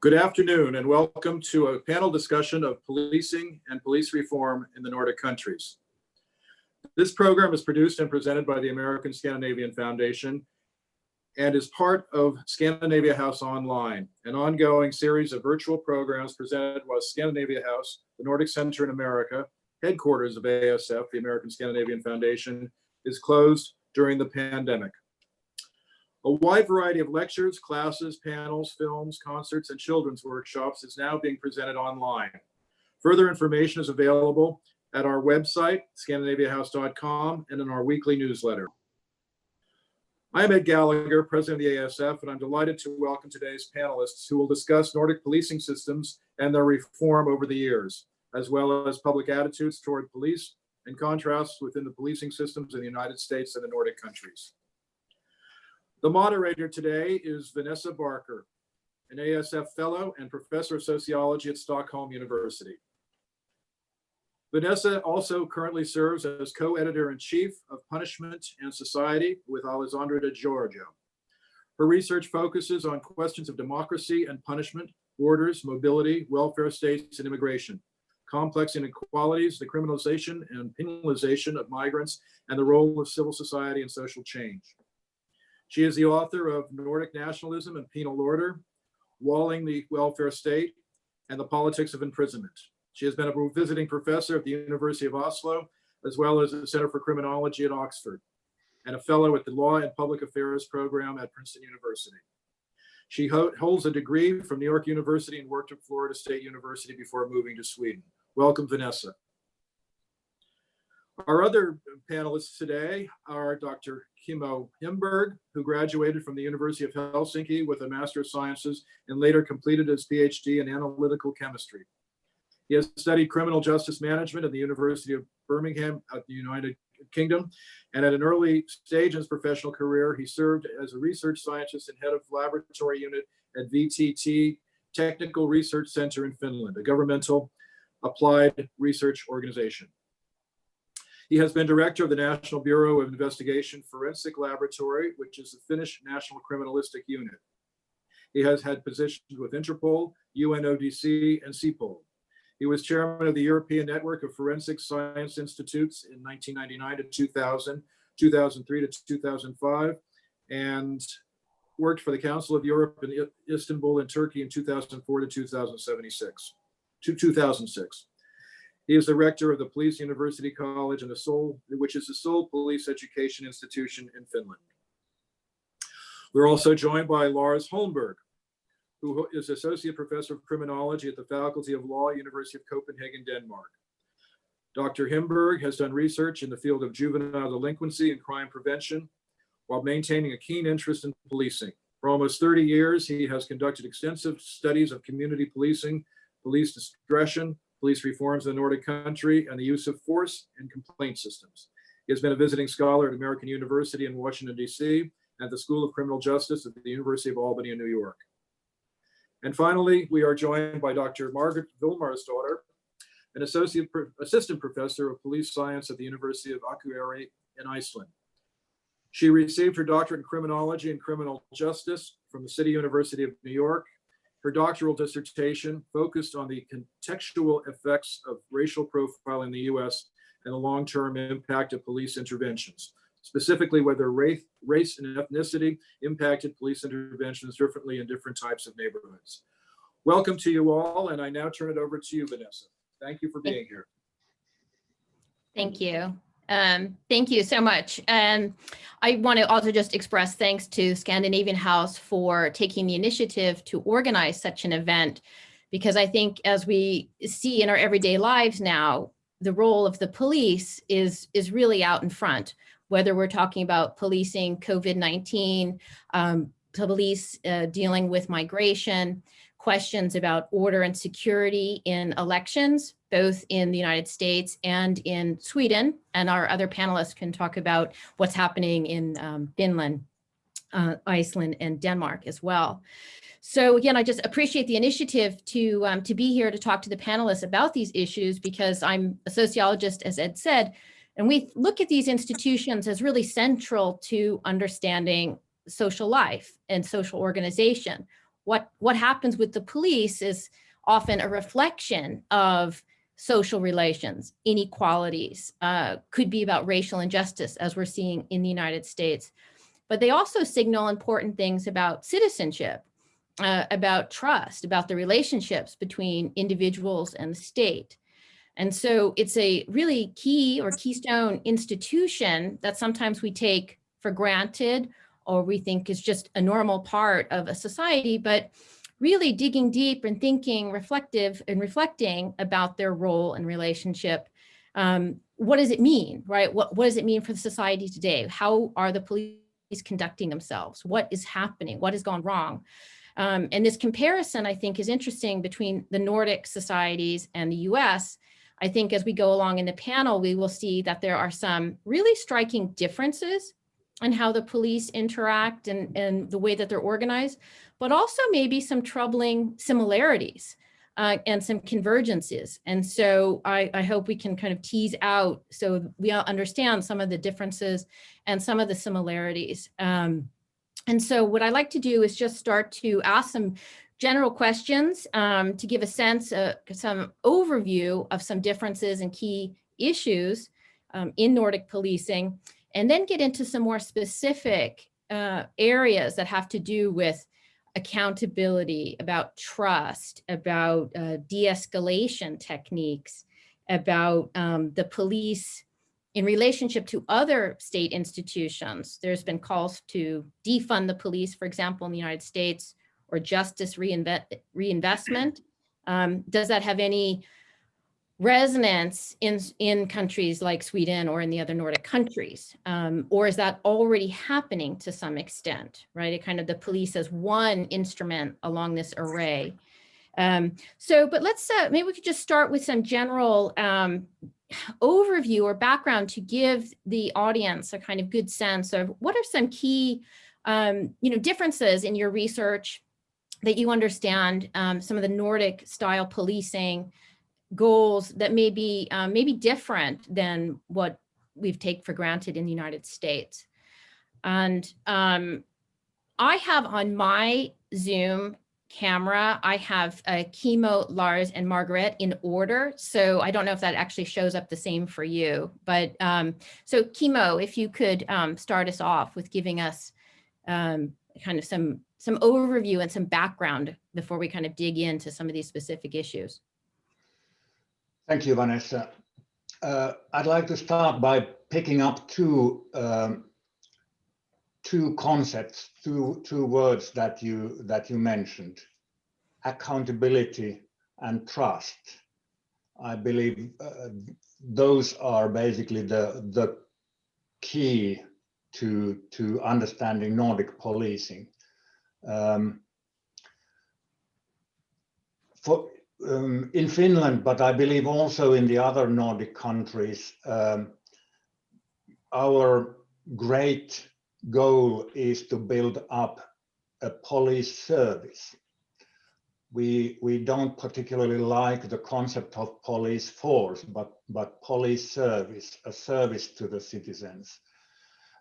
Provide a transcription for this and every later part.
Good afternoon and welcome to a panel discussion of policing and police reform in the Nordic countries. This program is produced and presented by the American Scandinavian Foundation and is part of Scandinavia House Online, an ongoing series of virtual programs presented by Scandinavia House, the Nordic Center in America, headquarters of ASF, the American Scandinavian Foundation, is closed during the pandemic. A wide variety of lectures, classes, panels, films, concerts, and children's workshops is now being presented online. Further information is available at our website, scandinaviahouse.com, and in our weekly newsletter. I am Ed Gallagher, president of the ASF, and I'm delighted to welcome today's panelists who will discuss Nordic policing systems and their reform over the years, as well as public attitudes toward police and contrasts within the policing systems in the United States and the Nordic countries. The moderator today is Vanessa Barker, an ASF Fellow and Professor of Sociology at Stockholm University. Vanessa also currently serves as co-editor-in-chief of Punishment and Society with Alessandra de Giorgio. Her research focuses on questions of democracy and punishment, borders, mobility, welfare states, and immigration, complex inequalities, the criminalization and penalization of migrants, and the role of civil society and social change. She is the author of Nordic Nationalism and Penal Order, Walling the Welfare State, and the Politics of Imprisonment. She has been a visiting professor at the University of Oslo, as well as the Center for Criminology at Oxford, and a fellow at the Law and Public Affairs program at Princeton University. She holds a degree from New York University and worked at Florida State University before moving to Sweden. Welcome, Vanessa. Our other panelists today are Dr. Kimo Himberg, who graduated from the University of Helsinki with a Master of Sciences and later completed his PhD in analytical chemistry. He has studied criminal justice management at the University of Birmingham at the United Kingdom, and at an early stage in his professional career, he served as a research scientist and head of laboratory unit at VTT Technical Research Centre in Finland, a governmental applied research organization. He has been director of the National Bureau of Investigation Forensic Laboratory, which is the Finnish National Criminalistic Unit. He has had positions with Interpol, UNODC, and CEPOL. He was chairman of the European Network of Forensic Science Institutes in 1999 to 2000, 2003 to 2005, and worked for the Council of Europe in Istanbul in Turkey in 2004 to 2006. He is the rector of the Police University College, which is the sole police education institution in Finland. We're also joined by Lars Holmberg, who is Associate Professor of Criminology at the Faculty of Law, University of Copenhagen, Denmark. Dr. Himberg has done research in the field of juvenile delinquency and crime prevention while maintaining a keen interest in policing. For almost 30 years, he has conducted extensive studies of community policing, police discretion, police reforms in the Nordic country, and the use of force and complaint systems. He has been a visiting scholar at American University in Washington, D.C., and the School of Criminal Justice at the University of Albany in New York. And finally, we are joined by Dr. Margaret Valdimarsdóttir, an assistant professor of police science at the University of Akureyri in Iceland. She received her doctorate in criminology and criminal justice from the City University of New York. Her doctoral dissertation focused on the contextual effects of racial profile in the U.S. and the long-term impact of police interventions, specifically whether race and ethnicity impacted police interventions differently in different types of neighborhoods. Welcome to you all, and I now turn it over to you, Vanessa. Thank you for being here. Thank you. Thank you so much. And I want to also just express thanks to Scandinavian House for taking the initiative to organize such an event, because I think as we see in our everyday lives now, the role of the police is really out in front, whether we're talking about policing COVID-19, police dealing with migration, questions about order and security in elections, both in the United States and in Sweden. And our other panelists can talk about what's happening in Finland, Iceland, and Denmark as well. So again, I just appreciate the initiative to be here to talk to the panelists about these issues, because I'm a sociologist, as Ed said, and we look at these institutions as really central to understanding social life and social organization. what happens with the police is often a reflection of social relations, inequalities, could be about racial injustice, as we're seeing in the United States. But they also signal important things about citizenship, about trust, about the relationships between individuals and the state. And so it's a really key or keystone institution that sometimes we take for granted or we think is just a normal part of a society, but really digging deep and thinking reflecting about their role and relationship. What does it mean, right? What does it mean for the society today? How are the police conducting themselves? What is happening? What has gone wrong? And this comparison, I think, is interesting between the Nordic societies and the US. I think as we go along in the panel, we will see that there are some really striking differences in how the police interact and the way that they're organized, but also maybe some troubling similarities and some convergences. And so I hope we can kind of tease out so we all understand some of the differences and some of the similarities. And so what I like to do is just start to ask some general questions to give a sense, some overview of some differences and key issues in Nordic policing, and then get into some more specific areas that have to do with accountability, about trust, about de-escalation techniques, about the police in relationship to other state institutions. There's been calls to defund the police, for example, in the United States, or justice reinvestment. Does that have any resonance in countries like Sweden or in the other Nordic countries? Or is that already happening to some extent, right? It kind of the police as one instrument along this array. But let's, maybe we could just start with some general overview or background to give the audience a kind of good sense of what are some key differences in your research that you understand, some of the Nordic style policing goals that may be different than what we've taken for granted in the United States. And I have on my Zoom camera, I have Kimo, Lars, and Margaret in order. So I don't know if that actually shows up the same for you. But so Kimo, if you could start us off with giving us kind of some overview and some background before we kind of dig into some of these specific issues. Thank you, Vanessa. I'd like to start by picking up two concepts, two words that you mentioned: accountability and trust. I believe those are basically the key to understanding Nordic policing. In Finland, but I believe also in the other Nordic countries, our great goal is to build up a police service. We don't particularly like the concept of police force, but police service, a service to the citizens.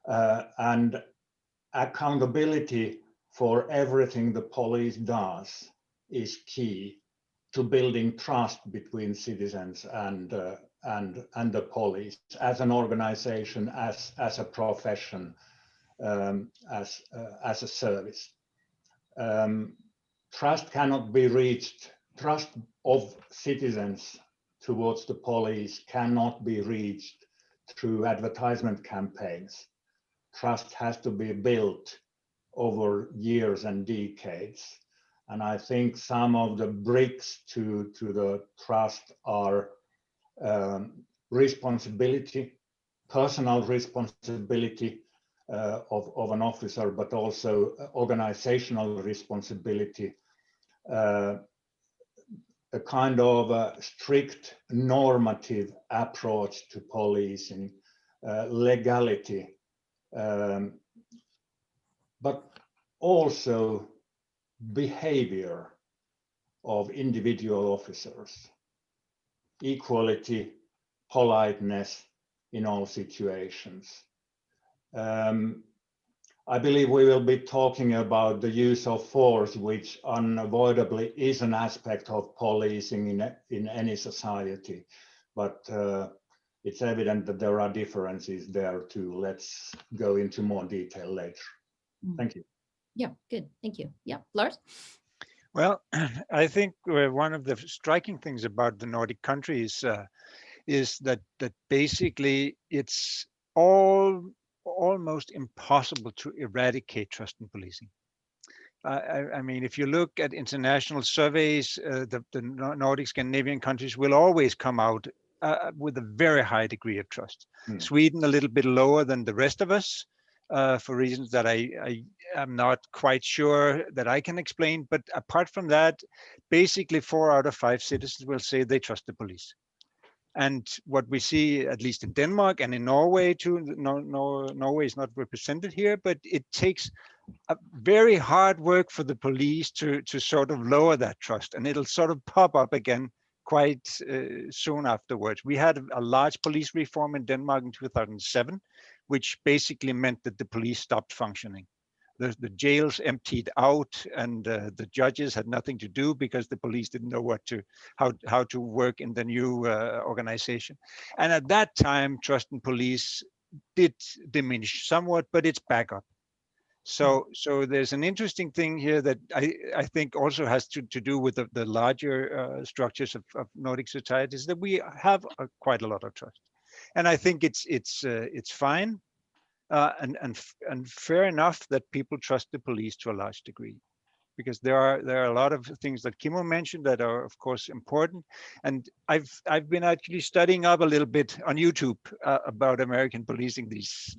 And accountability for everything the police does is key to building trust between citizens and the police as an organization, as a profession, as a service. Trust cannot be reached. Trust of citizens towards the police cannot be reached through advertisement campaigns. Trust has to be built over years and decades. And I think some of the bricks to the trust are responsibility, personal responsibility of an officer, but also organizational responsibility, a kind of a strict normative approach to policing, legality, but also behavior of individual officers, equality, politeness in all situations. I believe we will be talking about the use of force, which unavoidably is an aspect of policing in any society. But it's evident that there are differences there too. Let's go into more detail later. Thank you. Yeah, good. Thank you. Yeah, Lars? Well, I think one of the striking things about the Nordic countries is that basically it's almost impossible to eradicate trust in policing. I mean, if you look at international surveys, the Nordic Scandinavian countries will always come out with a very high degree of trust. Sweden a little bit lower than the rest of us for reasons that I am not quite sure that I can explain. But apart from that, basically 4 out of 5 citizens will say they trust the police. And what we see, at least in Denmark and in Norway too, Norway is not represented here, but it takes a very hard work for the police to sort of lower that trust, and it'll sort of pop up again quite soon afterwards. We had a large police reform in Denmark in 2007, which basically meant that the police stopped functioning. The jails emptied out, and the judges had nothing to do because the police didn't know how to work in the new organization. And at that time, trust in police did diminish somewhat, but it's back up. So there's an interesting thing here that I think also has to do with the larger structures of Nordic societies, that we have quite a lot of trust, and I think it's fine and fair enough that people trust the police to a large degree, because there are a lot of things that Kimmo mentioned that are of course important, and I've been actually studying up a little bit on YouTube about American policing these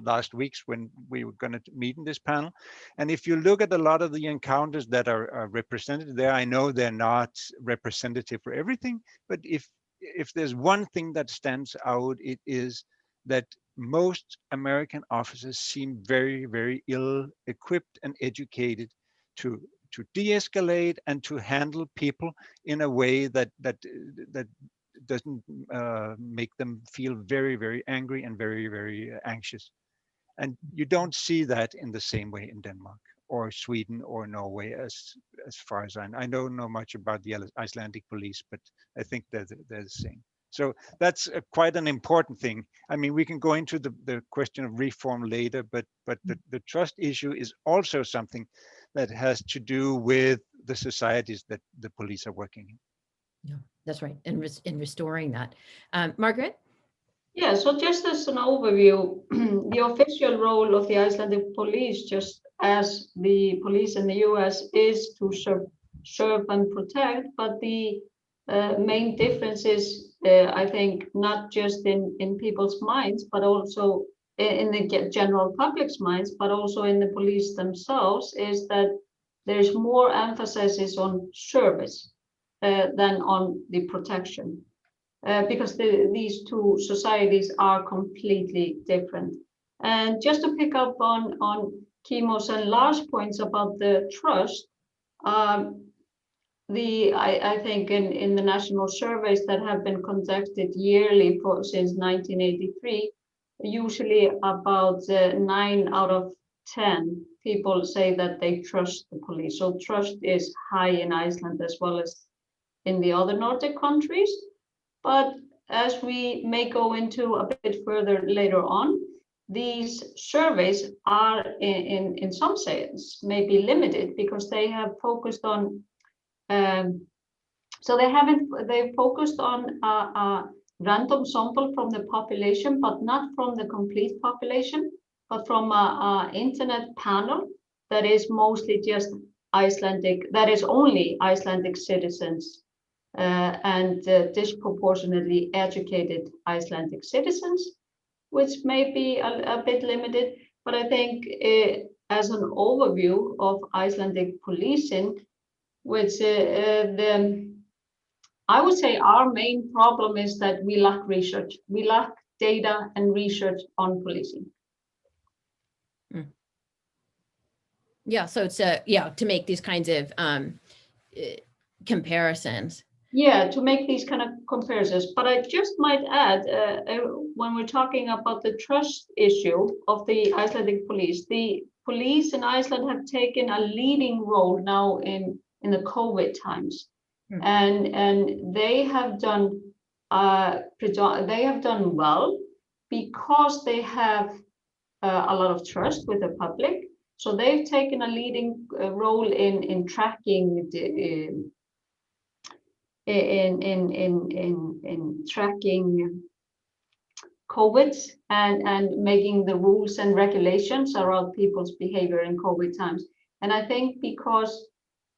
last weeks when we were going to meet in this panel. And if you look at a lot of the encounters that are represented there, I know they're not representative for everything, but if there's one thing that stands out, it is that most American officers seem very, very ill-equipped and educated to de-escalate and to handle people in a way that doesn't make them feel very, very angry and very, very anxious. And you don't see that in the same way in Denmark or Sweden or Norway, as far as I don't know much about the Icelandic police, but I think they're the same. So that's quite an important thing. I mean, we can go into the question of reform later, but the trust issue is also something that has to do with the societies that the police are working in. Yeah, that's right. And in restoring that. Margaret? Yeah, so just as an overview, the official role of the Icelandic police, just as the police in the US, is to serve and protect, but the main difference is, I think, not just in people's minds, but also in the general public's minds, but also in the police themselves, is that there's more emphasis on service than on the protection, because these two societies are completely different. And just to pick up on Kimmo's and Lars' points about the trust, I think in the national surveys that have been conducted yearly since 1983, usually about 9 out of 10 people say that they trust the police. So trust is high in Iceland as well as in the other Nordic countries. But as we may go into a bit further later on, these surveys are in some sense maybe limited, because they have focused on they've focused on a random sample from the population, but not from the complete population, but from a internet panel that is mostly just Icelandic, that is only Icelandic citizens and disproportionately educated Icelandic citizens, which may be a bit limited. But I think as an overview of Icelandic policing, which I would say our main problem is that we lack research. We lack data and research on policing. Yeah, so it's to make these kinds of comparisons. Yeah, to make these kind of comparisons. But I just might add, when we're talking about the trust issue of the Icelandic police, the police in Iceland have taken a leading role now in the COVID times, and they have done well because they have a lot of trust with the public. So they've taken a leading role in tracking in tracking COVID and making the rules and regulations around people's behavior in COVID times. And I think because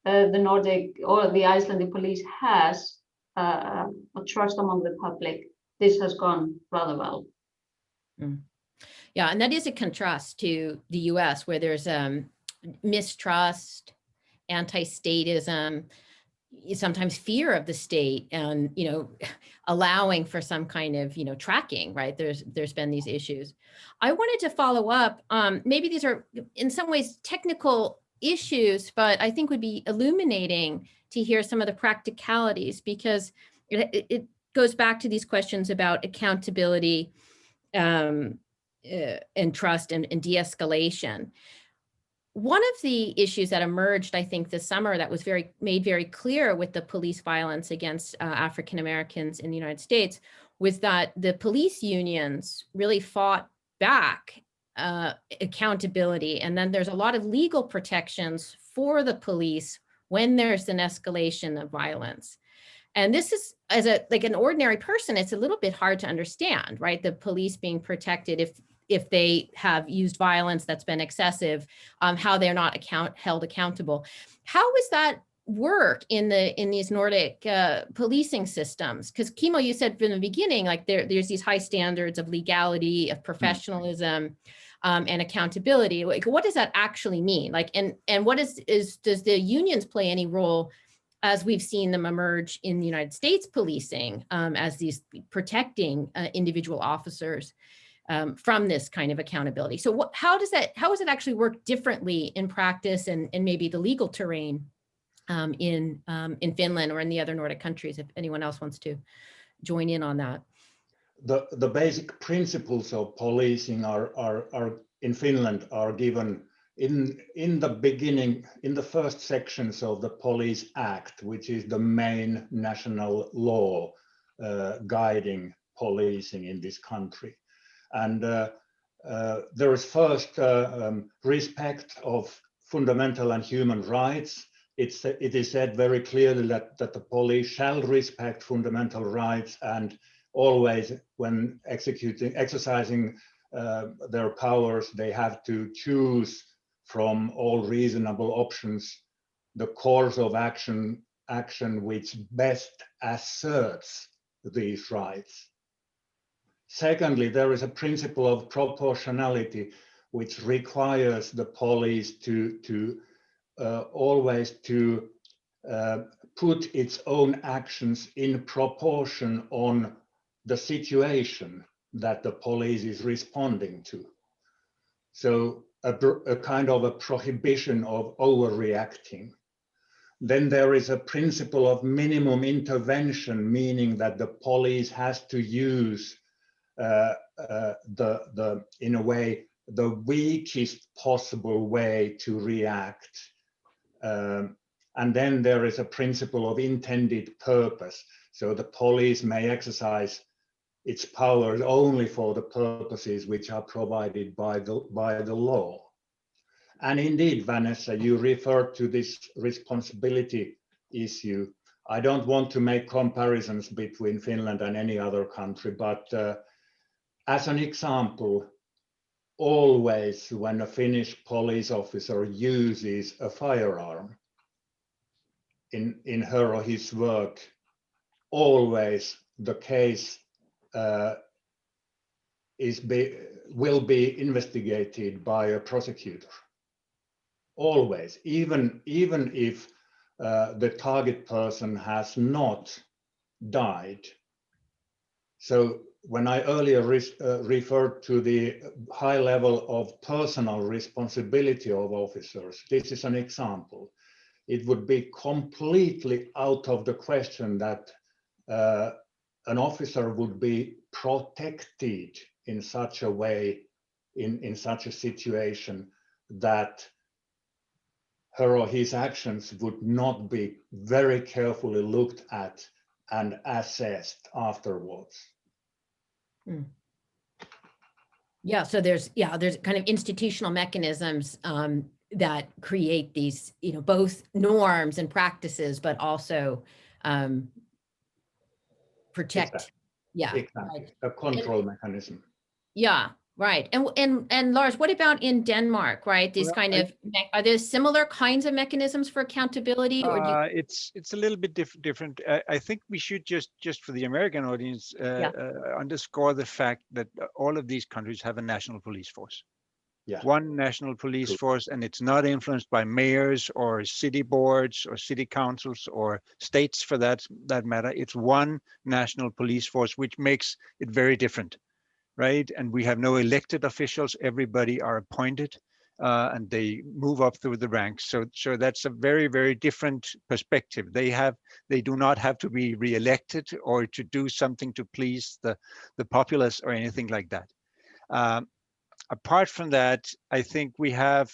the Nordic or the Icelandic police has a trust among the public, this has gone rather well. Yeah, and that is a contrast to the U.S. where there's mistrust, anti-statism, sometimes fear of the state, and allowing for some kind of tracking, right? There's been these issues. I wanted to follow up. Maybe these are in some ways technical issues, but I think would be illuminating to hear some of the practicalities, because it goes back to these questions about accountability and trust and de-escalation. One of the issues that emerged, I think, this summer that was made very clear with the police violence against African Americans in the United States was that the police unions really fought back accountability. And then there's a lot of legal protections for the police when there's an escalation of violence. And this is, as an ordinary person, it's a little bit hard to understand, right? The police being protected if they have used violence that's been excessive, how they're not held accountable. How does that work in these Nordic policing systems? Because Kimo, you said from the beginning, like there's these high standards of legality, of professionalism, and accountability. Like, what does that actually mean? Like, and what does the unions play any role, as we've seen them emerge in the United States policing, as these protecting individual officers from this kind of accountability? So how does it actually work differently in practice and maybe the legal terrain in Finland or in the other Nordic countries, if anyone else wants to join in on that? The basic principles of policing are in Finland are given in the beginning, in the first sections of the Police Act, which is the main national law guiding policing in this country. And there is first respect of fundamental and human rights. It is said very clearly that the police shall respect fundamental rights, and always when exercising their powers, they have to choose from all reasonable options the course of action which best asserts these rights. Secondly, there is a principle of proportionality which requires the police to always to put its own actions in proportion on the situation that the police is responding to. So a kind of a prohibition of overreacting. Then there is a principle of minimum intervention, meaning that the police has to use in a way the weakest possible way to react. And then there is a principle of intended purpose. So the police may exercise its powers only for the purposes which are provided by the law. And indeed, Vanessa, you referred to this responsibility issue. I don't want to make comparisons between Finland and any other country, but as an example, always when a Finnish police officer uses a firearm in her or his work, always the case will be investigated by a prosecutor. Always, even if the target person has not died. So when I earlier referred to the high level of personal responsibility of officers, this is an example. it would be completely out of the question that an officer would be protected in such a way, in such a situation, that her or his actions would not be very carefully looked at and assessed afterwards. Yeah, so there's kind of institutional mechanisms that create these, both norms and practices, but also protect. Exactly. Yeah, Exactly. right. A control mechanism. Yeah, right. And Lars, what about in Denmark, right? These are there similar kinds of mechanisms for accountability, or do you? It's a little bit different. I think we should just for the American audience underscore the fact that all of these countries have a national police force. Yeah. One national police force, and it's not influenced by mayors or city boards or city councils or states for that matter. It's one national police force, which makes it very different, right? And we have no elected officials. Everybody are appointed, and they move up through the ranks. So that's a very, very different perspective. They do not have to be re-elected or to do something to please the populace or anything like that. Apart from that, I think we have,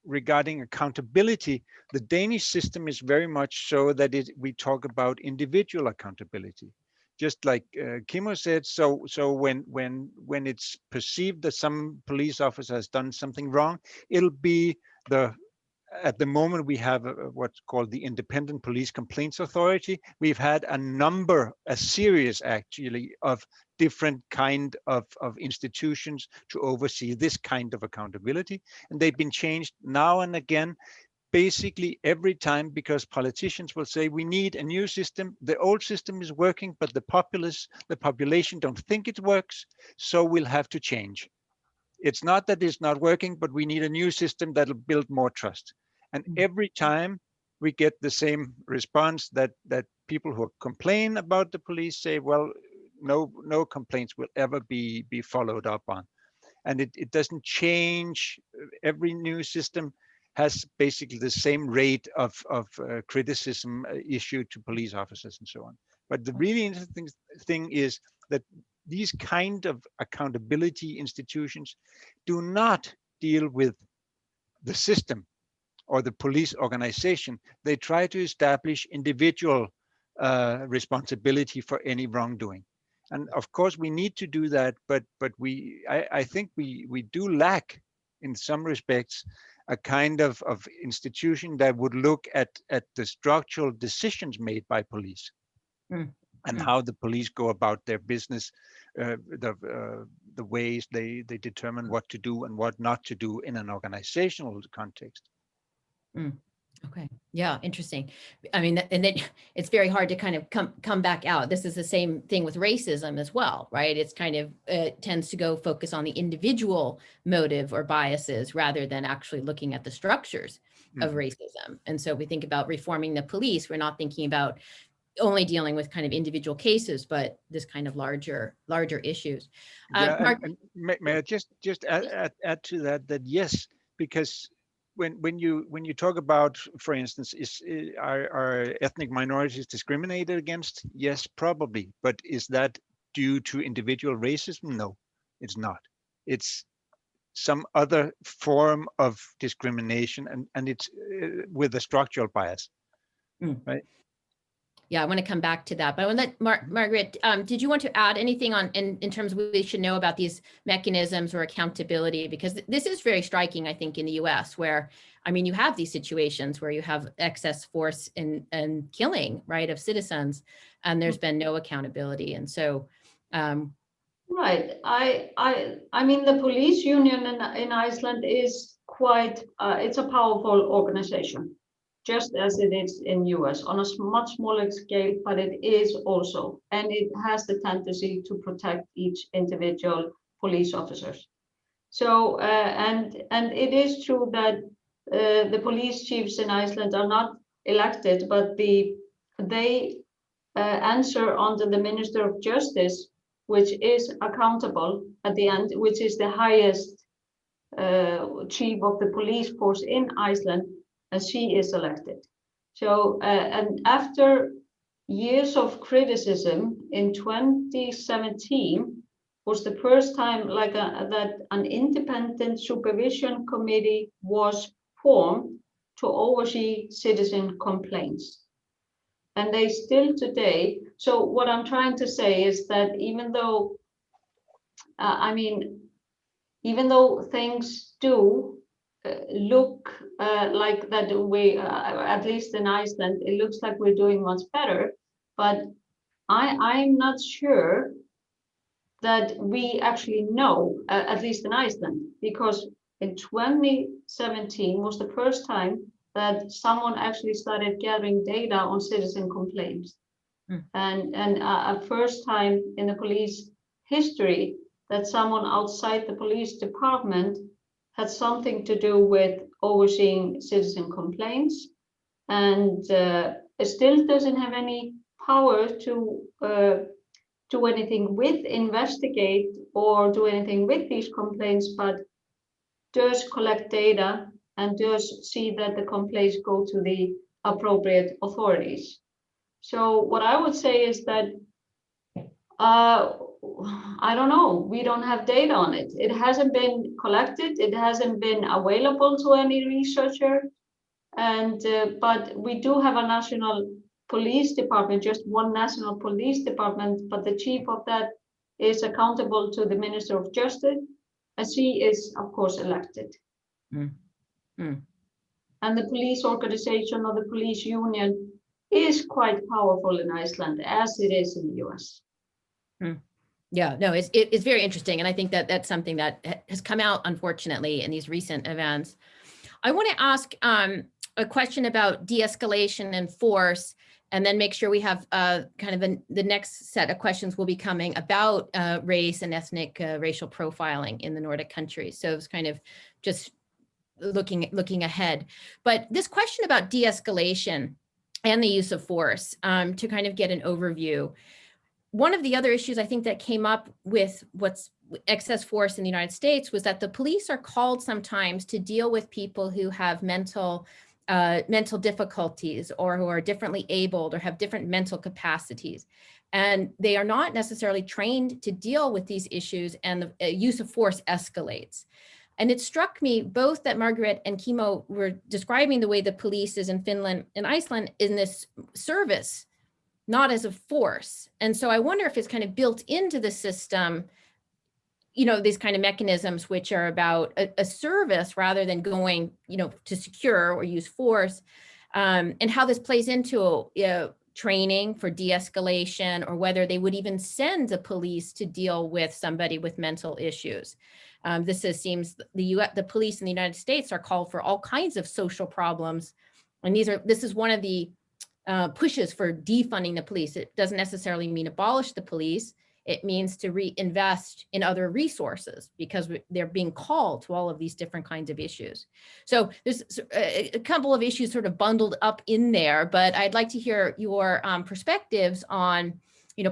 regarding accountability, the Danish system is very much so that we talk about individual accountability. Just like Kimmo said, so when it's perceived that some police officer has done something wrong, it'll be at the moment we have what's called the Independent Police Complaints Authority. We've had a series actually of different kind of institutions to oversee this kind of accountability. And they've been changed now and again, basically every time, because politicians will say we need a new system. The old system is working, but the population don't think it works, so we'll have to change. It's not that it's not working, but we need a new system that'll build more trust. And every time we get the same response that people who complain about the police say, well, no complaints will ever be followed up on. And it doesn't change. Every new system has basically the same rate of criticism issued to police officers and so on. But the really interesting thing is that these kind of accountability institutions do not deal with the system or the police organization. They try to establish individual responsibility for any wrongdoing. And of course we need to do that, but I think we do lack in some respects a kind of institution that would look at the structural decisions made by police. And how the police go about their business, the ways they determine what to do and what not to do in an organizational context. Okay. Yeah, interesting. I mean, and then it's very hard to kind of come back out. This is the same thing with racism as well, right? It's kind of tends to go focus on the individual motive or biases rather than actually looking at the structures of racism. And so we think about reforming the police. We're not thinking about only dealing with kind of individual cases, but this kind of larger issues. And may I just add to that yes, because when you talk about, for instance, are ethnic minorities discriminated against? Yes, probably. But is that due to individual racism? No, it's not. It's some other form of discrimination, and it's with a structural bias, right? Yeah, I want to come back to that, but I want to let Margaret, did you want to add anything on in terms of what we should know about these mechanisms or accountability? Because this is very striking, I think, in the US, where, I mean, you have these situations where you have excess force and killing, right, of citizens, and there's been no accountability. And so, right. I mean, the police union in Iceland is quite, it's a powerful organization, just as it is in US, on a much smaller scale, but it is also, and it has the tendency to protect each individual police officers. So, and it is true that the police chiefs in Iceland are not elected, but they answer under the Minister of Justice, which is accountable at the end, which is the highest chief of the police force in Iceland, and she is elected. So, and after years of criticism, in 2017 was the first time that an independent supervision committee was formed to oversee citizen complaints. And they still today, so what I'm trying to say is that even though, even though things do look like that we, at least in Iceland, it looks like we're doing much better, but I'm not sure that we actually know, at least in Iceland, because in 2017 was the first time that someone actually started gathering data on citizen complaints. And a first time in the police history that someone outside the police department had something to do with overseeing citizen complaints, and it still doesn't have any power to do anything with, investigate, or do anything with these complaints, but does collect data and does see that the complaints go to the appropriate authorities. So what I would say is that I don't know, we don't have data on it. It hasn't been collected, it hasn't been available to any researcher, and but we do have a national police department, just one national police department, but the chief of that is accountable to the Minister of Justice, and she is of course elected. And the police organization or the police union is quite powerful in Iceland, as it is in the US. Yeah, no, it's very interesting. And I think that that's something that has come out, unfortunately, in these recent events. I want to ask a question about de-escalation and force, and then make sure we have kind of the next set of questions will be coming about race and ethnic racial profiling in the Nordic countries. So it's kind of just looking ahead. But this question about de-escalation and the use of force, to kind of get an overview. One of the other issues I think that came up with what's excess force in the United States was that the police are called sometimes to deal with people who have mental difficulties, or who are differently abled or have different mental capacities. And they are not necessarily trained to deal with these issues, and the use of force escalates. And it struck me both that Margaret and Kimo were describing the way the police is in Finland and Iceland in this service, not as a force. And so I wonder if it's kind of built into the system, these kind of mechanisms which are about a service rather than going, to secure or use force, and how this plays into training for de-escalation, or whether they would even send the police to deal with somebody with mental issues. Seems the police in the United States are called for all kinds of social problems. And this is one of the pushes for defunding the police. It doesn't necessarily mean abolish the police. It means to reinvest in other resources, because they're being called to all of these different kinds of issues. So there's a couple of issues sort of bundled up in there, but I'd like to hear your perspectives on,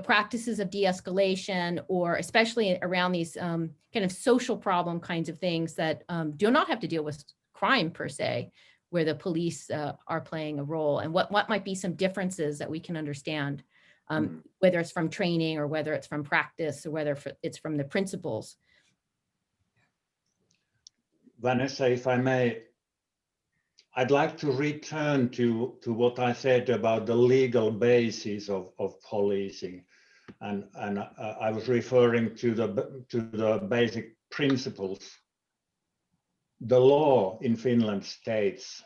practices of de-escalation, or especially around these kind of social problem kinds of things that do not have to deal with crime per se, where the police are playing a role, and what might be some differences that we can understand, whether it's from training, or whether it's from practice, or whether it's from the principles. Vanessa, if I may, I'd like to return to what I said about the legal basis of policing, and I was referring to the basic principles. The law in Finland states,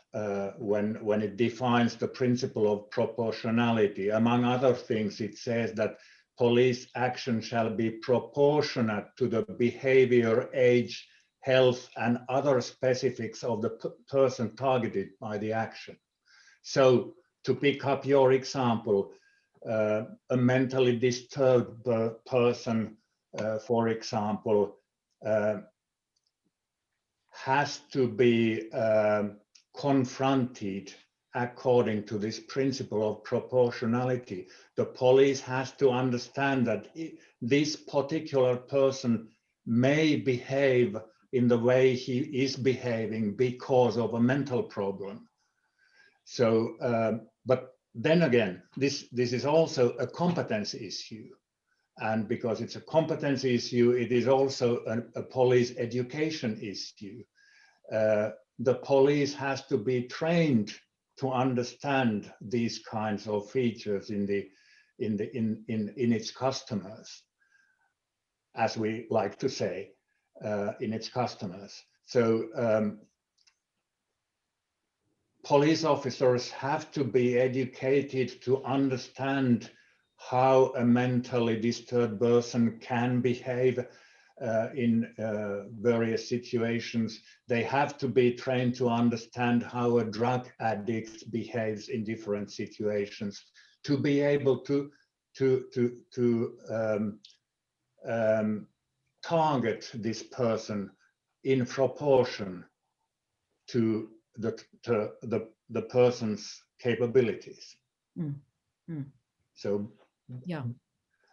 when it defines the principle of proportionality, among other things, it says that police action shall be proportionate to the behavior, age, health, and other specifics of the person targeted by the action. So, to pick up your example, a mentally disturbed person, for example, has to be confronted according to this principle of proportionality. The police has to understand that this particular person may behave in the way he is behaving because of a mental problem. So, but then again, this is also a competence issue. And because it's a competence issue, it is also a police education issue. The police has to be trained to understand these kinds of features in its customers, as we like to say, in its customers. So police officers have to be educated to understand how a mentally disturbed person can behave in various situations. They have to be trained to understand how a drug addict behaves in different situations, to be able to target this person in proportion to the person's capabilities. So Yeah.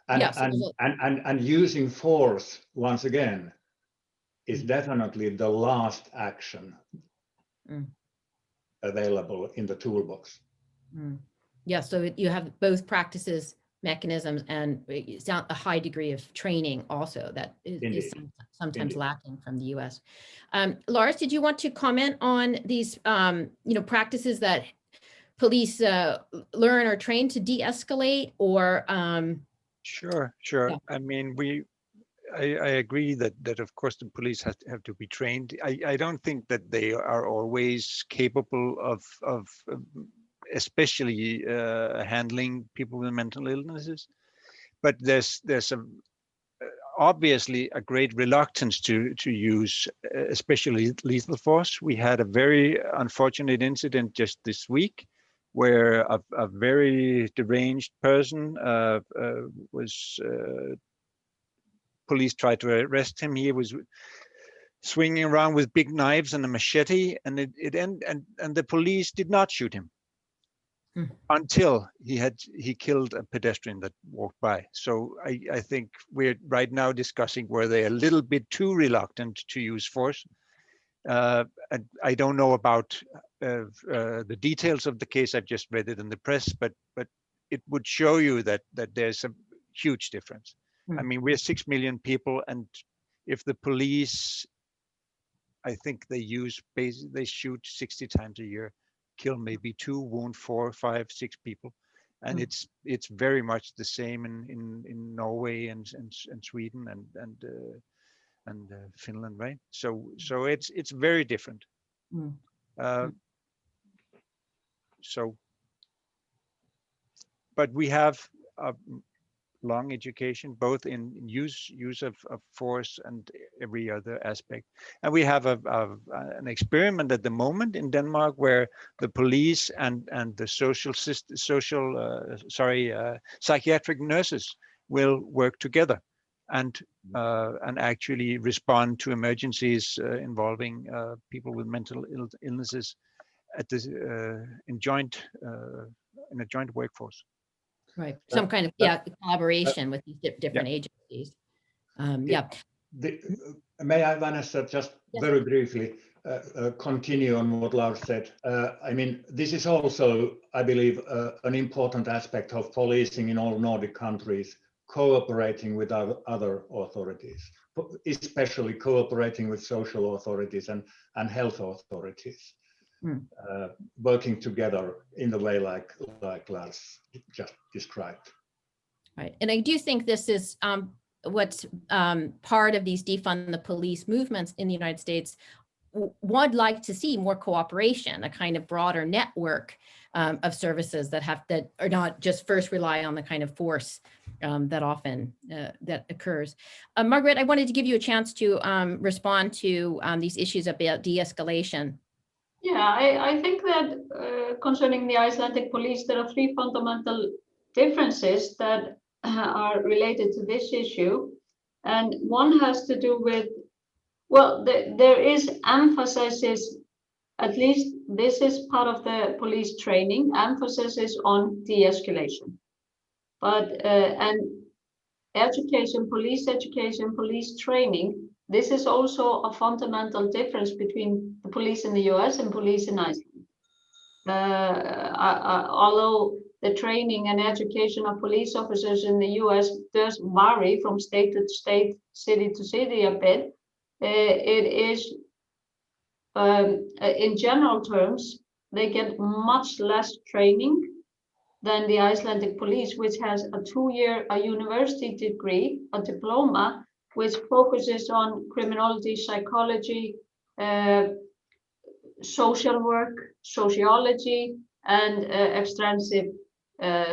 And using force, once again, is definitely the last action available in the toolbox. Yeah, so you have both practices, mechanisms, and a high degree of training also that is sometimes lacking from the US. Lars, did you want to comment on these practices that police learn or train to de-escalate, or Sure. Yeah. I mean, I agree that of course the police have to be trained. I don't think that they are always capable of especially handling people with mental illnesses, but there's obviously a great reluctance to use especially lethal force. We had a very unfortunate incident just this week where a very deranged person was police tried to arrest him. He was swinging around with big knives and a machete, and the police did not shoot him until he killed a pedestrian that walked by. So I think we're right now discussing where they're a little bit too reluctant to use force. And I don't know about the details of the case. I've just read it in the press, but it would show you that there's a huge difference. I mean, we're 6 million people, and if the police, I think they shoot 60 times a year, kill maybe 2, wound 4, 5, 6 people, and it's very much the same in Norway and Sweden and Finland, right? So it's very different. But we have a long education, both in use of force and every other aspect. And we have an experiment at the moment in Denmark where the police and the psychiatric nurses will work together and actually respond to emergencies involving people with mental illnesses at this in a joint workforce. Right, some kind of collaboration with these different agencies. May I, Vanessa, just very briefly continue on what Lars said? I mean, this is also, I believe, an important aspect of policing in all Nordic countries, cooperating with other authorities, especially cooperating with social authorities and health authorities. Working together in the way like Lars just described. Right, and I do think this is what's part of these defund the police movements in the United States. Would like to see more cooperation, a kind of broader network of services that are not just first rely on the kind of force that often that occurs. Margaret, I wanted to give you a chance to respond to these issues about de-escalation. Yeah, I think that concerning the Icelandic police, there are 3 fundamental differences that are related to this issue. And one has to do with, well, there is emphasis, at least this is part of the police training, emphasis on de-escalation. But, and education, police training this is also a fundamental difference between the police in the US and police in Iceland. Although the training and education of police officers in the US does vary from state to state, city to city a bit, it is, in general terms, they get much less training than the Icelandic police, which has a 2-year university degree, a diploma, which focuses on criminology, psychology, social work, sociology, and extensive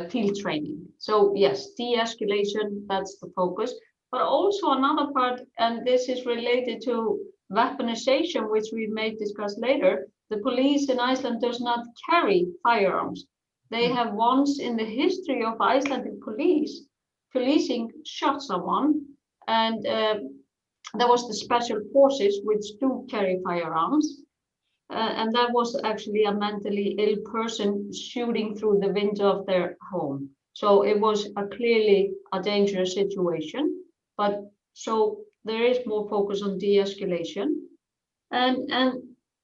field training. So yes, de-escalation, that's the focus. But also another part, and this is related to weaponization, which we may discuss later, the police in Iceland does not carry firearms. They have once in the history of Icelandic policing shot someone, and there was the special forces which do carry firearms. And that was actually a mentally ill person shooting through the window of their home. So it was clearly a dangerous situation. But so there is more focus on de-escalation. And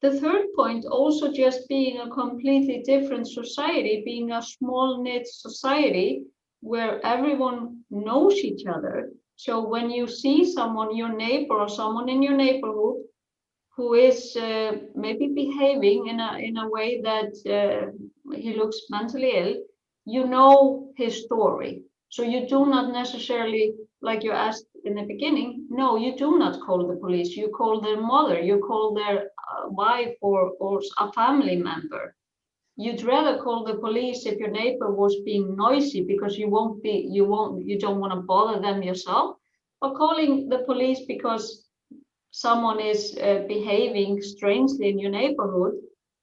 the third point, also just being a completely different society, being a small knit society where everyone knows each other. So when you see someone, your neighbor or someone in your neighborhood, who is maybe behaving in a way that he looks mentally ill, you know his story. So you do not necessarily, like you asked in the beginning, no, you do not call the police. You call their mother, you call their wife or a family member. You'd rather call the police if your neighbor was being noisy because you don't want to bother them yourself, or calling the police because someone is behaving strangely in your neighborhood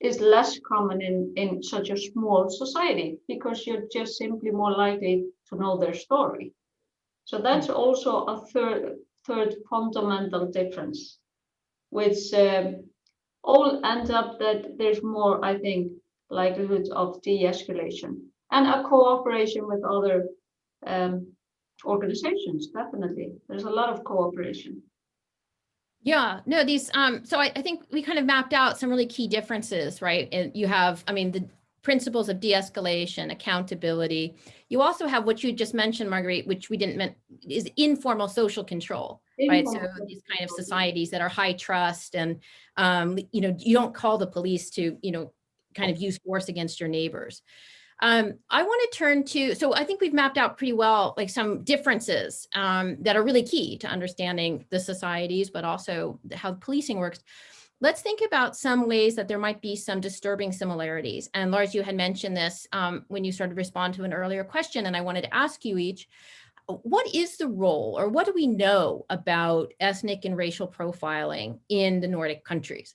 is less common in such a small society, because you're just simply more likely to know their story. So that's also a third fundamental difference, which all end up that there's more, I think, likelihood of de-escalation and a cooperation with other organizations. Definitely, there's a lot of cooperation. Yeah, no, these, so I think we kind of mapped out some really key differences, right? And you have, I mean, the principles of de-escalation, accountability. You also have what you just mentioned, Margrét, which we didn't mention, is informal social control, right? So these kind of societies that are high trust and, you know, you don't call the police to, you know, kind of use force against your neighbors. I want to turn to, so I think we've mapped out pretty well, like some differences that are really key to understanding the societies, but also how policing works. Let's think about some ways that there might be some disturbing similarities. And Lars, you had mentioned this when you started to respond to an earlier question, and I wanted to ask you each, what is the role, or what do we know about ethnic and racial profiling in the Nordic countries?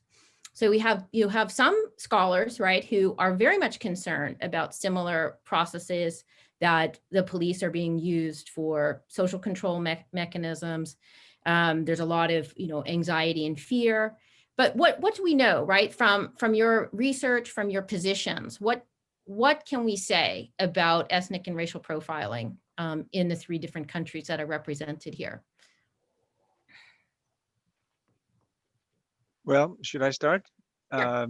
So you have some scholars, right, who are very much concerned about similar processes that the police are being used for social control mechanisms. There's a lot of, you know, anxiety and fear. But what do we know, right, from your research, from your positions? What can we say about ethnic and racial profiling in the 3 different countries that are represented here? Well, should I start? Sure.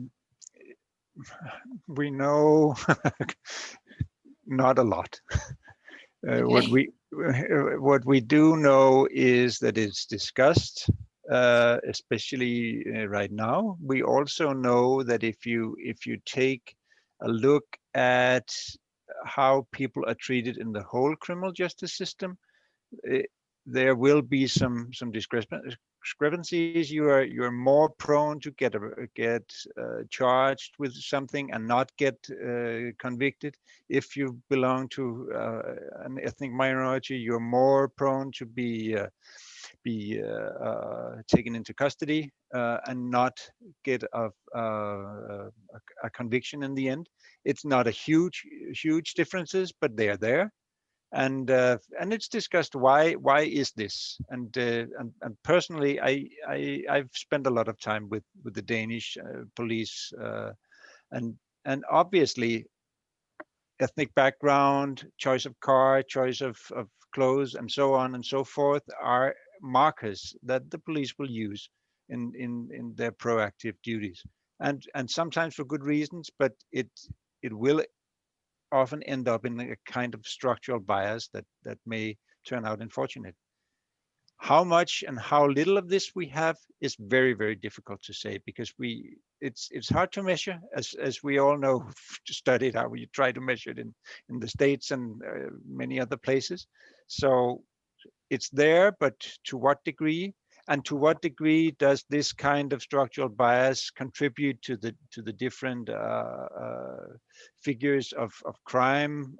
We know not a lot. Okay. What we do know is that it's discussed, especially right now. We also know that if you take a look at how people are treated in the whole criminal justice system, there will be some discrepancies. You are more prone to get charged with something and not get convicted. If you belong to an ethnic minority, you're more prone to be taken into custody and not get a conviction in the end. It's not a huge differences, but they are there. And it's discussed why is this, and personally I've spent a lot of time with the Danish police, and obviously ethnic background, choice of car, choice of clothes, and so on and so forth are markers that the police will use in their proactive duties, and sometimes for good reasons, but it will often end up in a kind of structural bias that may turn out unfortunate. How much and how little of this we have is very, very difficult to say, because it's hard to measure, as we all know who've studied how we try to measure it in the States and many other places. So it's there, but to what degree? And to what degree does this kind of structural bias contribute to the different figures of crime?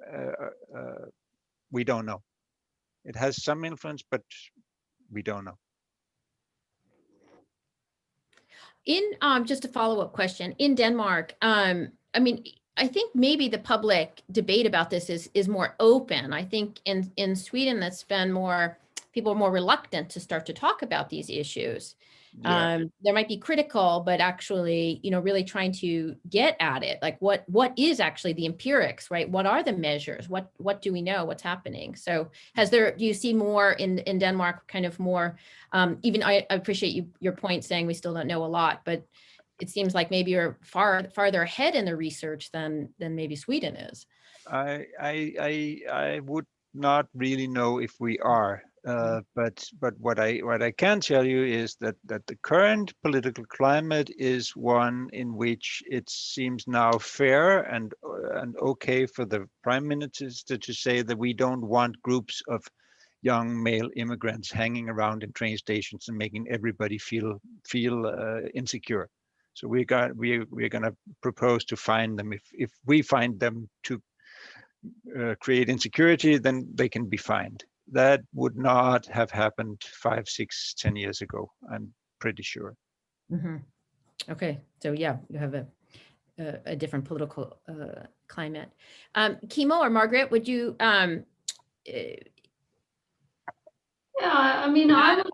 We don't know. It has some influence, but we don't know. In just a follow-up question, in Denmark, I mean, I think maybe the public debate about this is more open. I think in Sweden, that's been more, people are more reluctant to start to talk about these issues. Yeah. There might be critical, but actually, you know, really trying to get at it. Like what is actually the empirics, right? What are the measures? What do we know? What's happening? So do you see more in Denmark, kind of more, even I appreciate your point saying we still don't know a lot, but it seems like maybe you're farther ahead in the research than maybe Sweden is. I would not really know if we are, but what I can tell you is that the current political climate is one in which it seems now fair and okay for the prime minister to say that we don't want groups of young male immigrants hanging around in train stations and making everybody feel insecure. So we're going to propose to fine them. If we find them to create insecurity, then they can be fined. That would not have happened 5, 6, 10 years ago, I'm pretty sure. Mm-hmm. Okay, so yeah, you have a different political climate. Kimo or Margaret, would you? Yeah, I mean, I would.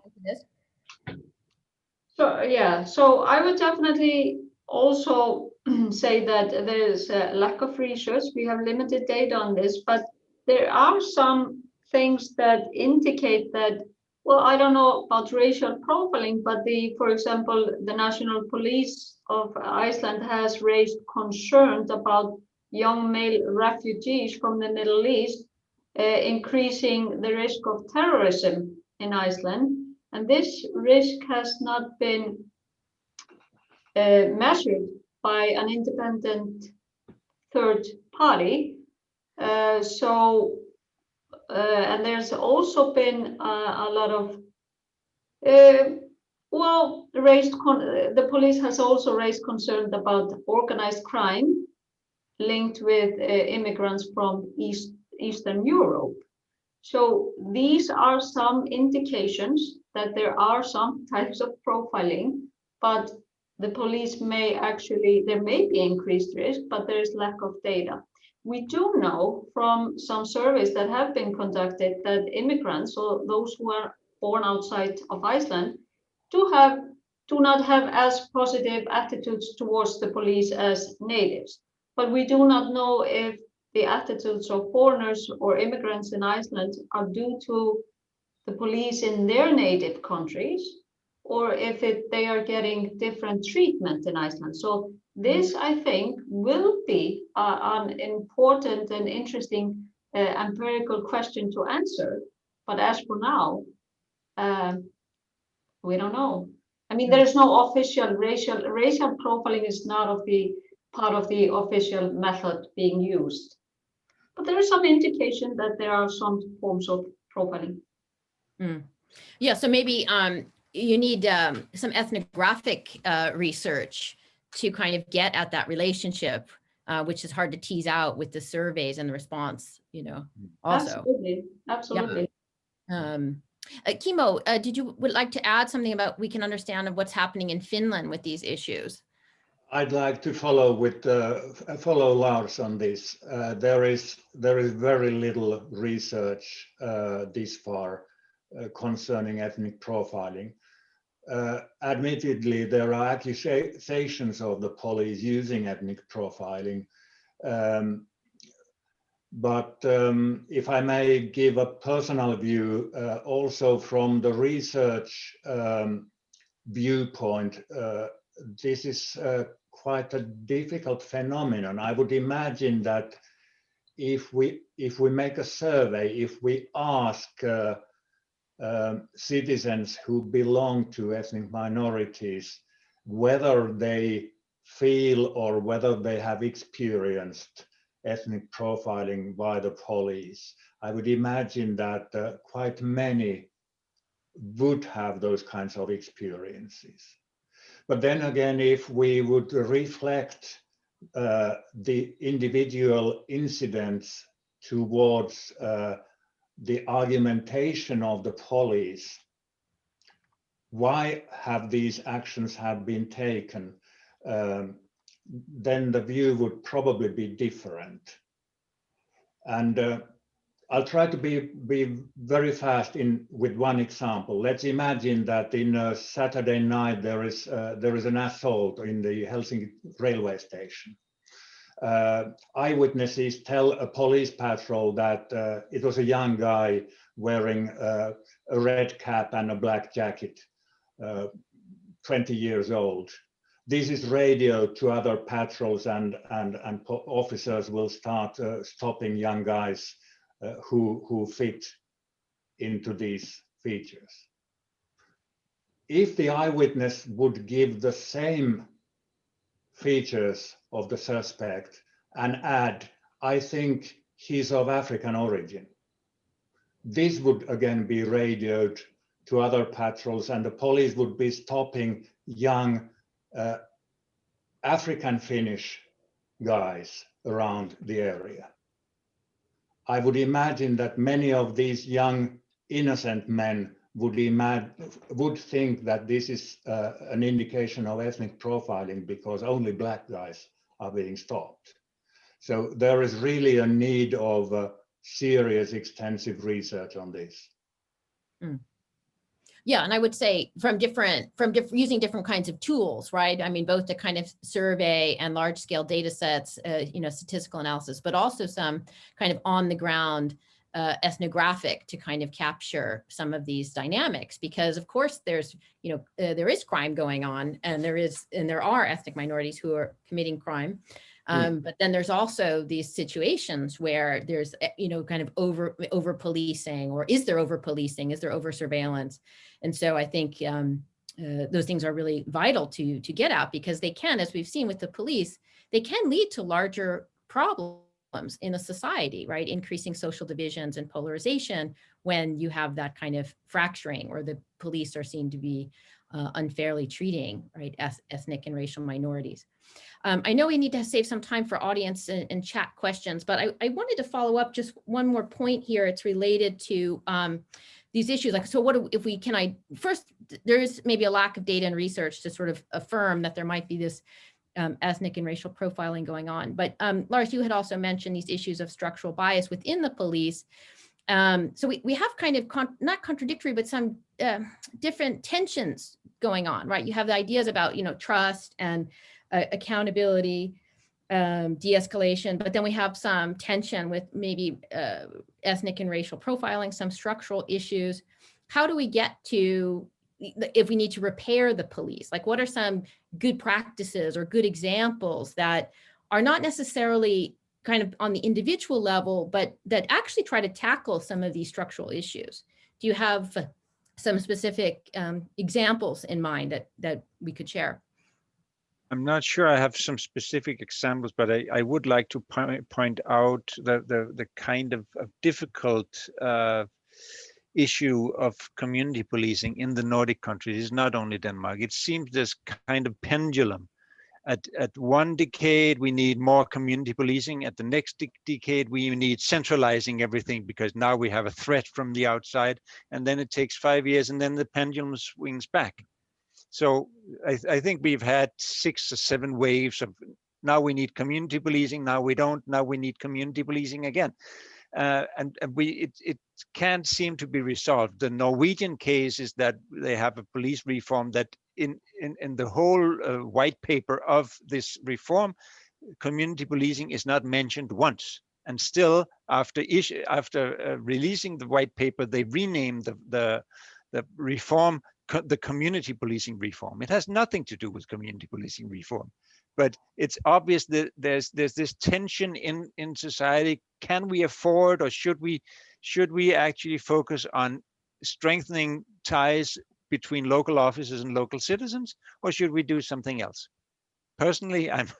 So I would definitely also say that there's a lack of research. We have limited data on this, but there are some things that indicate that, well, I don't know about racial profiling, but for example, the National Police of Iceland has raised concerns about young male refugees from the Middle East increasing the risk of terrorism in Iceland. And this risk has not been measured by an independent third party. And there's also been a lot of, the police has also raised concerns about organized crime linked with immigrants from Eastern Europe. So these are some indications that there are some types of profiling, but the police there may be increased risk, but there is lack of data. We do know from some surveys that have been conducted that immigrants, or those who are born outside of Iceland, do not have as positive attitudes towards the police as natives. But we do not know if the attitudes of foreigners or immigrants in Iceland are due to the police in their native countries, or if they are getting different treatment in Iceland. So this, I think, will be an important and interesting empirical question to answer. But as for now, we don't know. I mean, there is no official racial profiling is not part of the official method being used. But there is some indication that there are some forms of profiling. Yeah, so maybe you need some ethnographic research to kind of get at that relationship, which is hard to tease out with the surveys and the response, you know, also. Absolutely. Yeah. Kimo, would like to add something about we can understand of what's happening in Finland with these issues? I'd like to follow Lars on this. There is very little research this far concerning ethnic profiling. Admittedly, there are accusations of the police using ethnic profiling. But if I may give a personal view, also from the research viewpoint, this is quite a difficult phenomenon. I would imagine that if we make a survey, if we ask citizens who belong to ethnic minorities whether they feel or whether they have experienced ethnic profiling by the police, I would imagine that quite many would have those kinds of experiences. But then again, if we would reflect the individual incidents towards the argumentation of the police, why have these actions have been taken, then the view would probably be different. And I'll try to be very fast with one example. Let's imagine that in a Saturday night there is an assault in the Helsinki railway station. Eyewitnesses tell a police patrol that it was a young guy wearing a red cap and a black jacket, 20 years old. This is radioed to other patrols, and officers will start stopping young guys who fit into these features. If the eyewitness would give the same features of the suspect and add, I think he's of African origin, this would again be radioed to other patrols, and the police would be stopping young African Finnish guys around the area. I would imagine that many of these young innocent men would think that this is an indication of ethnic profiling because only black guys are being stopped. So there is really a need of serious, extensive research on this. Mm. Yeah, and I would say from using different kinds of tools, right? I mean, both to kind of survey and large scale data sets, statistical analysis, but also some kind of on the ground ethnographic to kind of capture some of these dynamics, because of course there is crime going on, and there are ethnic minorities who are committing crime. But then there's also these situations where there's, kind of over policing, or is there over policing? Is there over surveillance? And so I think those things are really vital to get out, because they can, as we've seen with the police, they can lead to larger problems in a society, right? Increasing social divisions and polarization when you have that kind of fracturing, or the police are seen to be unfairly treating, right, ethnic and racial minorities. I know we need to save some time for audience and chat questions, but I wanted to follow up just one more point here. It's related to these issues. Like, so what if we, first, there is maybe a lack of data and research to sort of affirm that there might be this ethnic and racial profiling going on. But Lars, you had also mentioned these issues of structural bias within the police. So we have kind of not contradictory, but some different tensions going on, right? You have the ideas about, trust and accountability, de-escalation, but then we have some tension with maybe ethnic and racial profiling, some structural issues. How do we get to, if we need to repair the police, like what are some good practices or good examples that are not necessarily kind of on the individual level, but that actually try to tackle some of these structural issues? Do you have some specific examples in mind that we could share? I'm not sure I have some specific examples, but I would like to point out the kind of difficult issue of community policing in the Nordic countries. It's not only Denmark. It seems this kind of pendulum. At one decade, we need more community policing. At the next decade, we need centralizing everything because now we have a threat from the outside. And then it takes 5 years, and then the pendulum swings back. So I think we've had 6 or 7 waves of, now we need community policing, now we don't, now we need community policing again. And it can't seem to be resolved. The Norwegian case is that they have a police reform that in the whole white paper of this reform, community policing is not mentioned once. And still, after releasing the white paper, they renamed the reform the community policing reform. It has nothing to do with community policing reform, but it's obvious that there's this tension in society. Can we afford, or should we actually focus on strengthening ties between local officers and local citizens, or should we do something else? Personally, I'm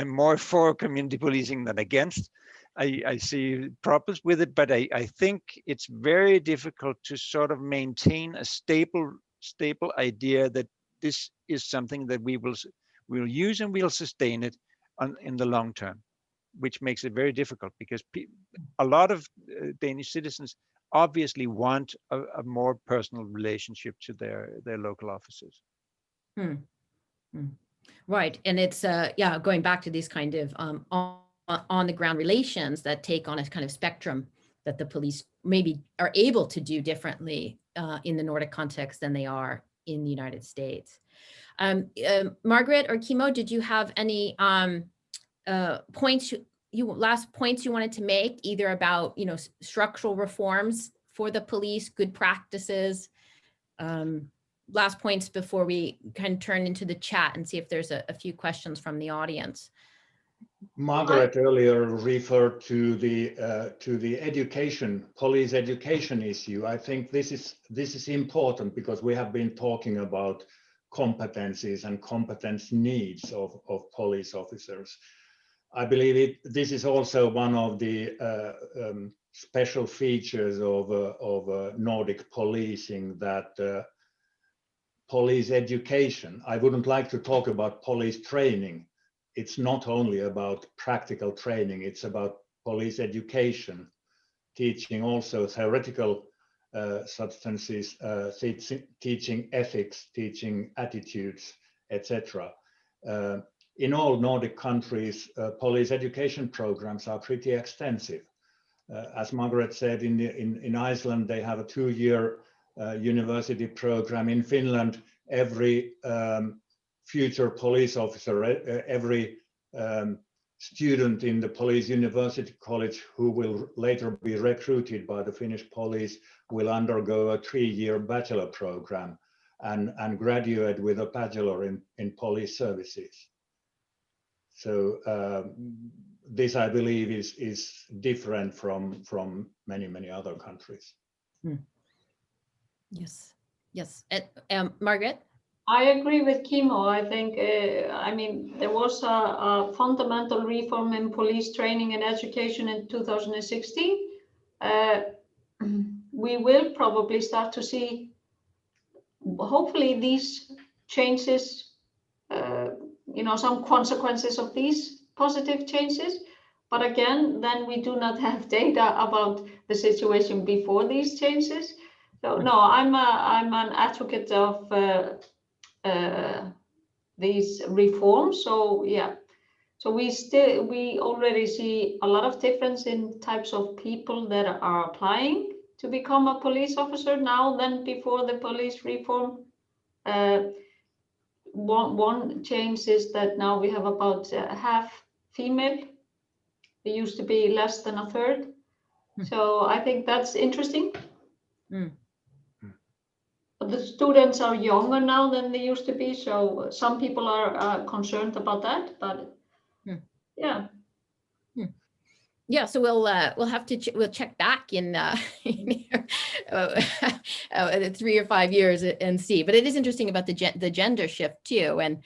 more for community policing than against. I see problems with it, but I think it's very difficult to sort of maintain a stable idea that this is something that we'll use and we'll sustain it in the long term, which makes it very difficult because a lot of Danish citizens obviously want a more personal relationship to their local officers. Right, and it's going back to these kind of on the ground relations that take on a kind of spectrum that the police maybe are able to do differently in the Nordic context than they are in the United States. Margaret or Kimo, did you have any last points you wanted to make, either about structural reforms for the police, good practices? Last points before we kind of turn into the chat and see if there's a few questions from the audience. Margaret earlier referred to the education, police education issue. I think this is important because we have been talking about competencies and competence needs of police officers. I believe this is also one of the special features of Nordic policing, that police education. I wouldn't like to talk about police training. It's not only about practical training, it's about police education, teaching also theoretical substances, teaching ethics, teaching attitudes, etc. In all Nordic countries, police education programs are pretty extensive. As Margaret said, in Iceland, they have a 2-year university program. In Finland, every future police officer, every student in the police university college who will later be recruited by the Finnish police will undergo a 3-year bachelor program and graduate with a bachelor in police services. So this, I believe, is different from many other countries. Yes. Margaret? I agree with Kimo. I think, there was a fundamental reform in police training and education in 2016. We will probably start to see, hopefully, these changes, some consequences of these positive changes. But again, then we do not have data about the situation before these changes. So no, I'm an advocate of these reforms. So yeah, so we already see a lot of difference in types of people that are applying to become a police officer now than before the police reform. One change is that now we have about half female. It used to be less than a third. So I think that's interesting. But the students are younger now than they used to be, so some people are concerned about that. But yeah. Yeah, so we'll have to we'll check back in 3 or 5 years and see. But it is interesting about the gender shift too. And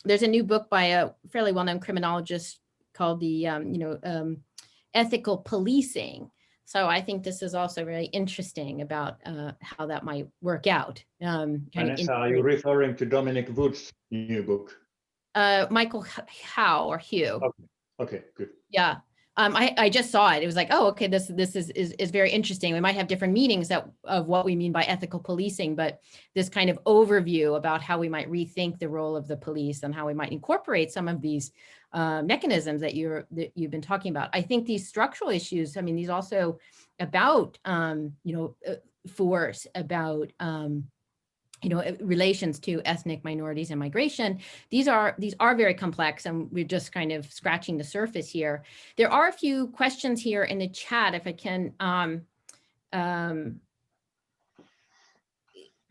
there's a new book by a fairly well-known criminologist called the Ethical Policing. So I think this is also really interesting about how that might work out. Vanessa, are you referring to Dominic Wood's new book? Michael Howe or Hugh. Okay, good. Yeah. I just saw it. It was like, oh, okay, this is very interesting. We might have different meanings of what we mean by ethical policing, but this kind of overview about how we might rethink the role of the police and how we might incorporate some of these mechanisms that you've been talking about. I think these structural issues, these also about, force, about relations to ethnic minorities and migration. These are very complex, and we're just kind of scratching the surface here. There are a few questions here in the chat, if I can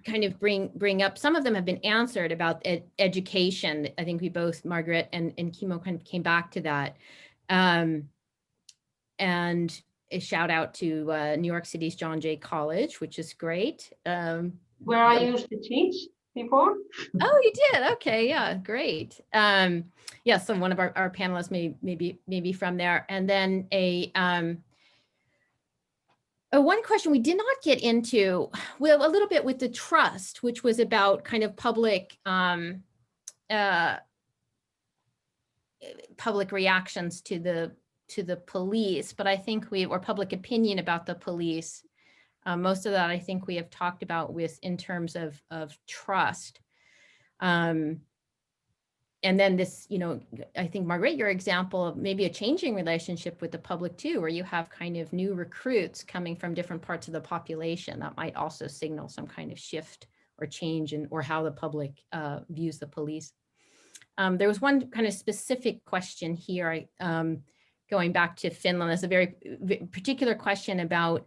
kind of bring up. Some of them have been answered about education. I think we both, Margaret and Kimo, kind of came back to that. And a shout out to New York City's John Jay College, which is great. Where I used to teach before. Oh, you did? Okay, yeah, great. Yeah, so one of our panelists maybe from there. And then one question we did not get into, well, a little bit with the trust, which was about kind of public reactions to the police, but I think or public opinion about the police. Most of that I think we have talked about in terms of trust. And then this, I think, Margaret, your example of maybe a changing relationship with the public too, where you have kind of new recruits coming from different parts of the population, that might also signal some kind of shift or change in or how the public views the police. There was one kind of specific question here, going back to Finland. There's a very particular question about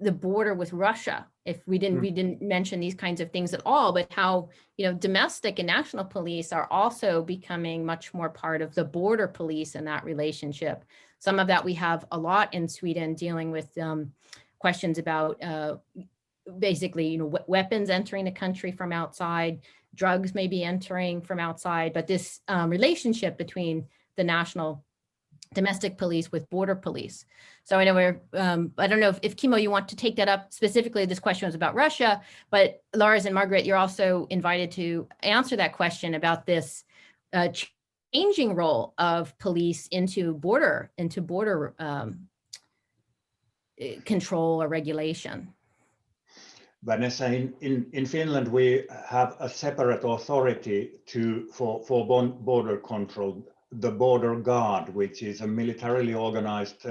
the border with Russia. If we didn't mention these kinds of things at all, but how domestic and national police are also becoming much more part of the border police in that relationship. Some of that we have a lot in Sweden, dealing with questions about basically weapons entering the country from outside, drugs maybe entering from outside, but this relationship between the national domestic police with border police. So I know I don't know if Kimo, you want to take that up specifically. This question was about Russia, but Lars and Margaret, you're also invited to answer that question about this changing role of police into border control or regulation. Vanessa, in Finland, we have a separate authority for border control, the border guard, which is a militarily organized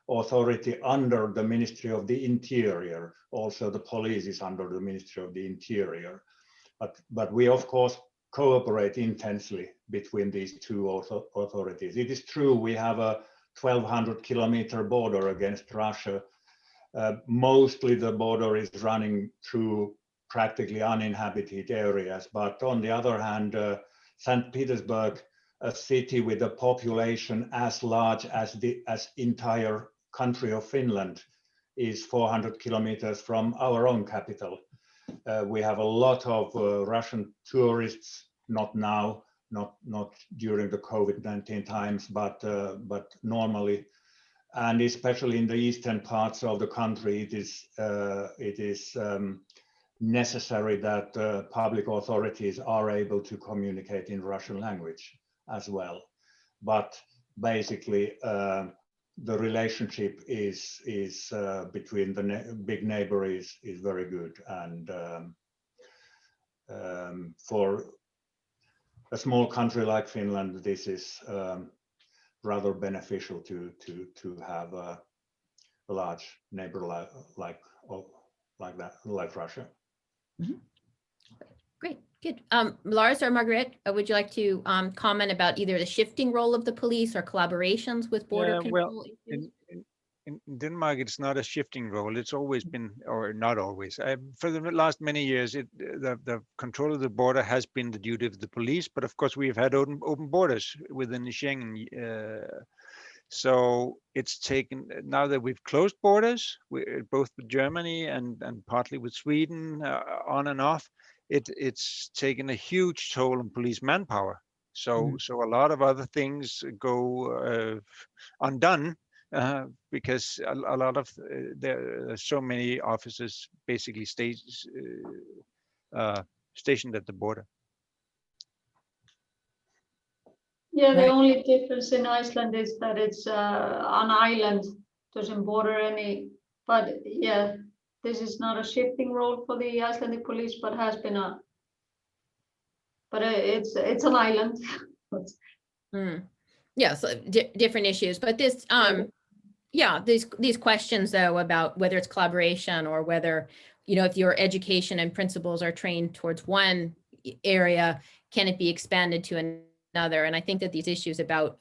authority under the Ministry of the Interior. Also, the police is under the Ministry of the Interior. But we, of course, cooperate intensely between these two authorities. It is true we have a 1,200-kilometer border against Russia. Mostly the border is running through practically uninhabited areas. But on the other hand, St. Petersburg, a city with a population as large as the entire country of Finland, is 400 kilometers from our own capital. We have a lot of Russian tourists, not now, not during the COVID-19 times, but normally. And especially in the eastern parts of the country, it is necessary that public authorities are able to communicate in Russian language as well. But basically, the relationship is between the big neighbor is very good, and for a small country like Finland, this is rather beneficial to have a large neighbor like Russia. Mm-hmm. Great, good. Lars or Margaret, would you like to comment about either the shifting role of the police or collaborations with border control? Well, in Denmark, it's not a shifting role. It's always been, or not always. For the last many years, the control of the border has been the duty of the police. But of course, we've had open borders within the Schengen. So it's taken, now that we've closed borders, both with Germany and partly with Sweden, on and off, it's taken a huge toll on police manpower. So a lot of other things go undone. Because a lot of there are so many officers basically stationed at the border. Yeah, the only difference in Iceland is that it's an island, doesn't border any. But yeah, this is not a shifting role for the Icelandic police, but has been a. But it's an island. Yeah, so different issues, but this yeah, these questions though about whether it's collaboration or whether if your education and principles are trained towards one area, can it be expanded to another? And I think that these issues about,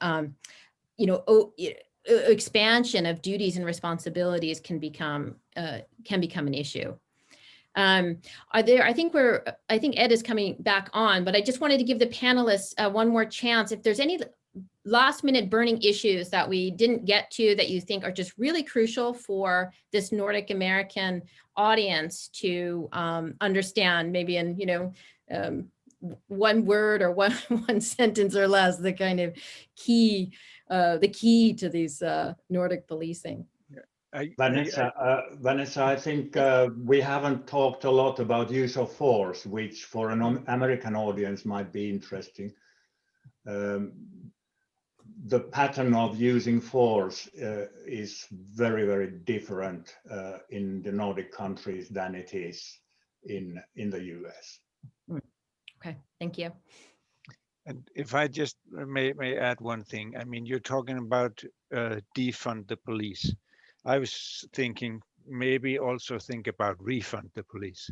expansion of duties and responsibilities can become an issue. I think Ed is coming back on, but I just wanted to give the panelists one more chance. If there's any last minute burning issues that we didn't get to that you think are just really crucial for this Nordic American audience to understand, maybe in, one word or one sentence or less, the kind of key to these Nordic policing. Vanessa, I think we haven't talked a lot about use of force, which for an American audience might be interesting. The pattern of using force is very, very different in the Nordic countries than it is in the US. Okay, thank you. And if I just may add one thing, I mean, you're talking about defund the police. I was thinking maybe also think about refund the police,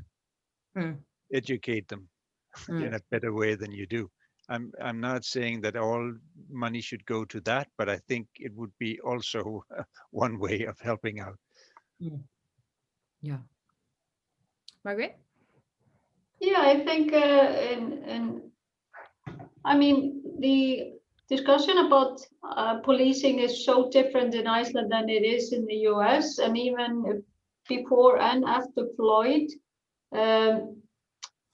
educate them in a better way than you do. I'm not saying that all money should go to that, but I think it would be also one way of helping out. Yeah. Margaret? Yeah, I think, I mean, the discussion about policing is so different in Iceland than it is in the US, and even before and after Floyd,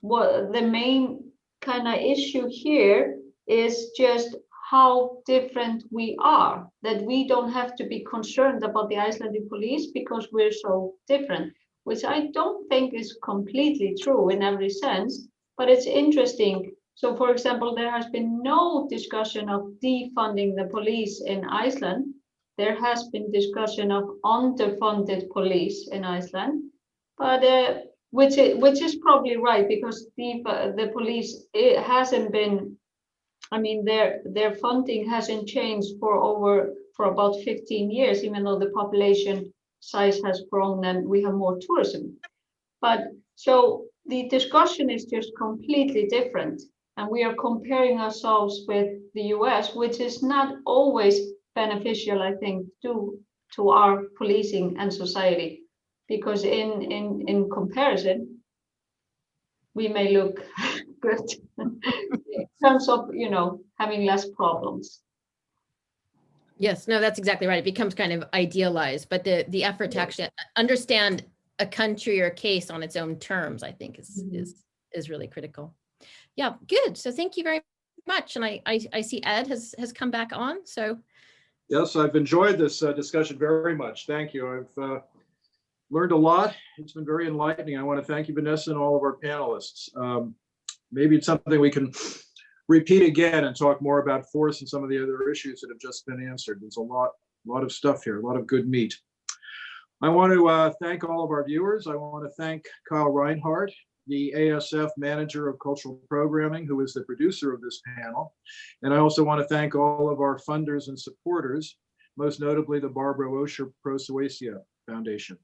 what the main kind of issue here is just how different we are, that we don't have to be concerned about the Icelandic police because we're so different, which I don't think is completely true in every sense, but it's interesting. So for example, there has been no discussion of defunding the police in Iceland. There has been discussion of underfunded police in Iceland, but which is probably right, because the police, it hasn't been, I mean, their funding hasn't changed for about 15 years, even though the population size has grown and we have more tourism. But so the discussion is just completely different. And we are comparing ourselves with the US, which is not always beneficial, I think, to our policing and society, because in comparison, we may look good in terms of, having less problems. Yes, no, that's exactly right. It becomes kind of idealized, but the effort to actually understand a country or case on its own terms, I think is really critical. Yeah, good. So thank you very much. And I see Ed has come back on. So yes, I've enjoyed this discussion very much. Thank you. I've learned a lot. It's been very enlightening. I want to thank you, Vanessa, and all of our panelists. Maybe it's something we can repeat again and talk more about force and some of the other issues that have just been answered. There's a lot of stuff here, a lot of good meat. I want to thank all of our viewers. I want to thank Kyle Reinhardt, the ASF Manager of Cultural Programming, who is the producer of this panel. And I also want to thank all of our funders and supporters, most notably the Barbara Osher Pro Suecia Foundation.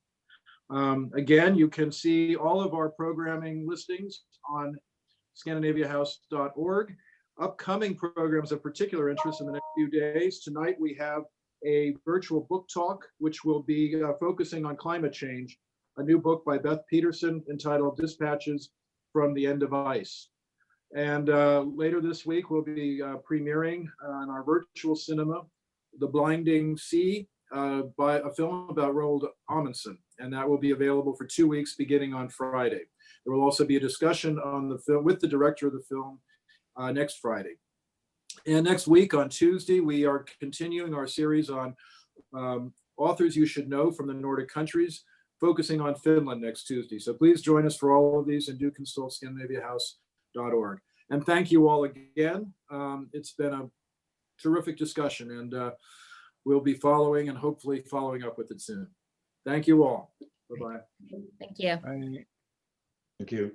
Again, you can see all of our programming listings on scandinaviahouse.org. Upcoming programs of particular interest in the next few days. Tonight we have a virtual book talk, which will be focusing on climate change, a new book by Beth Peterson entitled Dispatches from the End of Ice. And later this week, we'll be premiering in our virtual cinema, The Blinding Sea, by a film about Roald Amundsen, and that will be available for 2 weeks beginning on Friday. There will also be a discussion on the film with the director of the film next Friday. And next week on Tuesday, we are continuing our series on authors you should know from the Nordic countries, focusing on Finland next Tuesday. So please join us for all of these and do consult scandinaviahouse.org. And thank you all again. It's been a terrific discussion, and we'll be following and hopefully following up with it soon. Thank you all. Bye-bye. thank you. Bye. Thank you.